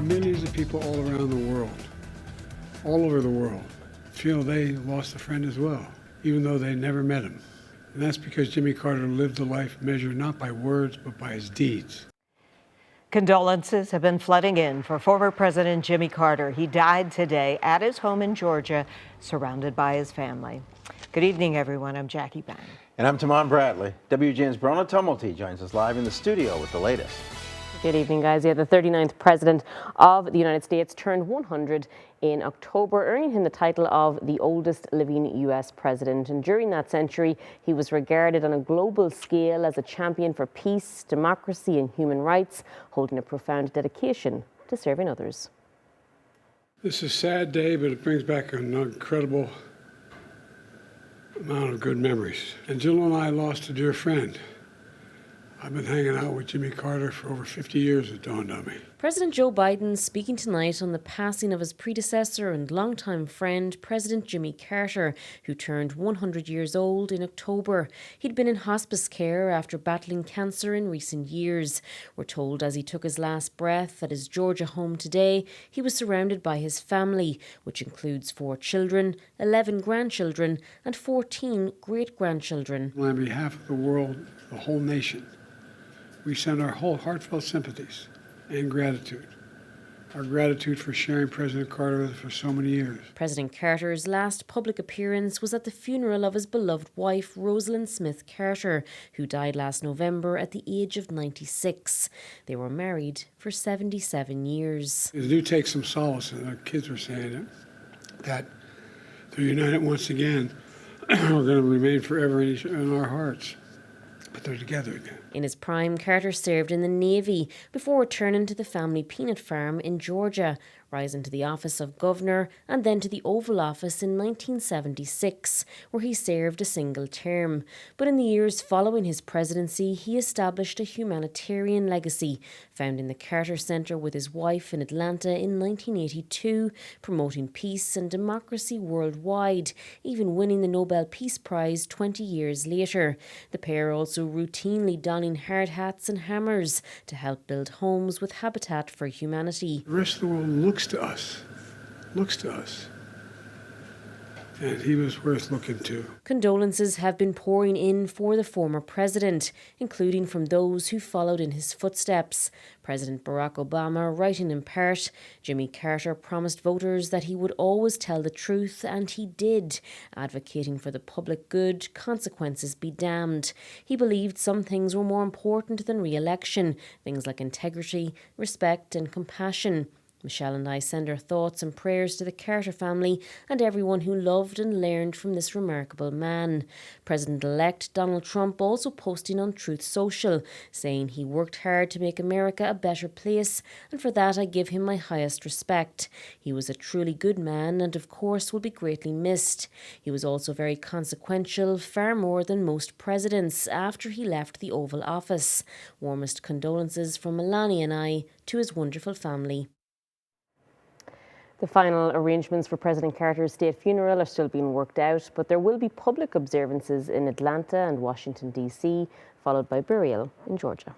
Millions of people all around the world, all over the world, feel they lost a friend as well, even though they never met him. And that's because Jimmy Carter lived a life measured not by words, but by his deeds. Condolences have been flooding in for former President Jimmy Carter. He died today at his home in Georgia, surrounded by his family. Good evening, everyone. I'm Jackie Bang. And I'm Tamon Bradley. WGN's Brona Tumulty joins us live in the studio with the latest. Good evening, guys. Yeah, the 39th President of the United States turned 100 in October, earning him the title of the oldest living U.S. president. And during that century, he was regarded on a global scale as a champion for peace, democracy and human rights, holding a profound dedication to serving others. This is a sad day, but it brings back an incredible amount of good memories. And Jill and I lost a dear friend. I've been hanging out with Jimmy Carter for over 50 years, it dawned on me. President Joe Biden speaking tonight on the passing of his predecessor and longtime friend, President Jimmy Carter, who turned 100 years old in October. He'd been in hospice care after battling cancer in recent years. We're told as he took his last breath at his Georgia home today, he was surrounded by his family, which includes 4 children, 11 grandchildren, and 14 great-grandchildren. On behalf of the world, the whole nation, we send our whole heartfelt sympathies and gratitude. Our gratitude for sharing President Carter with us for so many years. President Carter's last public appearance was at the funeral of his beloved wife, Rosalind Smith Carter, who died last November at the age of 96. They were married for 77 years. I do take some solace in our kids were saying it, that they're united once again. We're going to remain forever in our hearts. But they're together again. In his prime, Carter served in the Navy before returning to the family peanut farm in Georgia, rising to the office of governor and then to the Oval Office in 1976, where he served a single term. But in the years following his presidency, he established a humanitarian legacy, founding the Carter Center with his wife in Atlanta in 1982, promoting peace and democracy worldwide, even winning the Nobel Peace Prize 20 years later. The pair also routinely donning hard hats and hammers to help build homes with Habitat for Humanity. The rest of the world looks to us. And he was worth looking to. Condolences have been pouring in for the former president, including from those who followed in his footsteps. President Barack Obama writing in part, Jimmy Carter promised voters that he would always tell the truth, and he did, advocating for the public good, consequences be damned. He believed some things were more important than re-election, things like integrity, respect and compassion. Michelle and I send our thoughts and prayers to the Carter family and everyone who loved and learned from this remarkable man. President-elect Donald Trump also posting on Truth Social, saying he worked hard to make America a better place, and for that I give him my highest respect. He was a truly good man and of course will be greatly missed. He was also very consequential, far more than most presidents, after he left the Oval Office. Warmest condolences from Melania and I to his wonderful family. The final arrangements for President Carter's state funeral are still being worked out, but there will be public observances in Atlanta and Washington, D.C., followed by burial in Georgia.